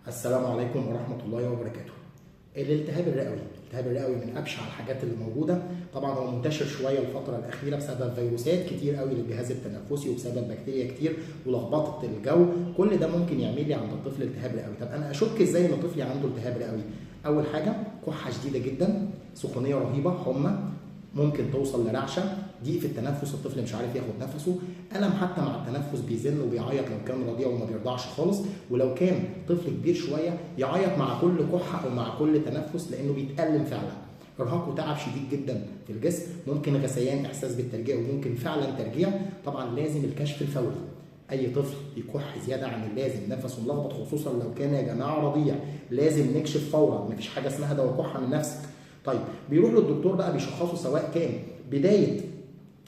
السلام عليكم ورحمة الله وبركاته. الالتهاب الرئوي من أبشع الحاجات اللي موجودة. طبعا هو منتشر شوية الفترة الأخيرة بسبب فيروسات كتير قوي للجهاز التنفسي وبسبب بكتيريا كتير ولخبطة الجو. كل ده ممكن يعمل لي عند الطفل التهاب رئوي. طب أنا أشك إزاي إن طفلي عنده التهاب رئوي؟ أول حاجة كحة شديدة جدا، سخونية رهيبة، حمى، ممكن توصل لرعشه، ضيق في التنفس، الطفل مش عارف ياخد نفسه، الم حتى مع التنفس، بيزن وبيعيط لو كان رضيع وما بيرضعش خالص، ولو كان طفل كبير شويه يعيط مع كل كحه او مع كل تنفس لانه بيتألم فعلا. ارهاق وتعب شديد جدا في الجسم، ممكن غثيان، احساس بالترجيع، وممكن فعلا ترجيع. طبعا لازم الكشف الفوري. اي طفل يكح زياده عن اللازم، نفسه ملخبط، خصوصا لو كان يا جماعه رضيع، لازم نكشف فورا. مفيش حاجه اسمها ده وكحه من نفسك. طيب بيروح للدكتور بقى بيشخصه سواء كان بدايه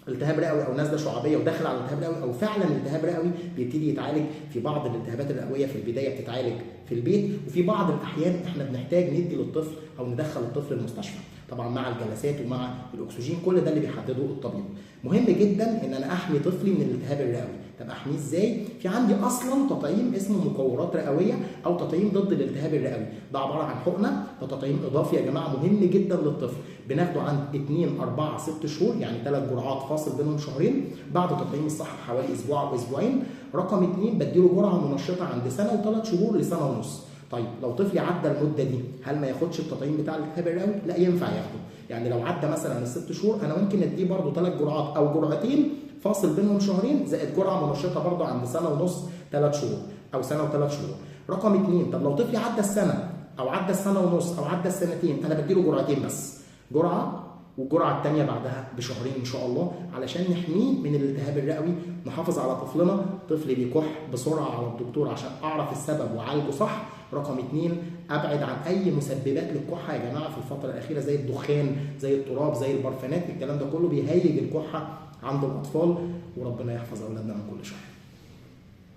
التهاب رئوي او نزله شعبيه وداخل على التهاب رئوي او فعلا التهاب رئوي، بيبتدي يتعالج. في بعض الالتهابات الرئويه في البدايه بتتعالج في البيت، وفي بعض الاحيان احنا بنحتاج ندي للطفل او ندخل الطفل المستشفى، طبعا مع الجلسات ومع الاكسجين، كل ده اللي بيحدده الطبيب. مهم جدا ان انا احمي طفلي من الالتهاب الرئوي. طب احميه ازاي؟ في عندي اصلا تطعيم اسمه مقورات رئويه او تطعيم ضد الالتهاب الرئوي، ده عباره عن حقنه، ده تطعيم اضافي يا جماعه مهم جدا للطفل، بناخده عند 2 4 6 شهور، يعني 3 جرعات فاصل بينهم شهرين، بعد تطعيم الصحه بحوالي اسبوع او اسبوعين. رقم 2 بديله جرعه منشطه عند سنه و3 شهور لسنه ونص. طيب لو طفلي عدى المده دي، هل ما ياخدش التطعيم بتاع الالتهاب الرئوي؟ لا، ينفع ياخده. يعني لو عدى مثلا ال6 شهور، انا ممكن اديه برده 3 جرعات او جرعتين فاصل بينهم شهرين، زائد جرعه منشطه برده عند سنه ونص 3 شهور او سنه و3 شهور. رقم 2، طب لو طفلي عدى السنه او عدى السنه ونص او عدى السنتين، انا بديله جرعتين بس، جرعه والجرعه الثانيه بعدها بشهرين ان شاء الله، علشان نحميه من الالتهاب الرئوي، نحافظ على طفلنا. طفلي بيكح، بسرعه على الدكتور عشان اعرف السبب واعالجه صح. رقم 2، ابعد عن اي مسببات للكحه يا جماعه في الفتره الاخيره، زي الدخان، زي التراب، زي البرفانات، الكلام ده كله بيهيج الكحه عند الاطفال، وربنا يحفظ اولادنا من كل شر.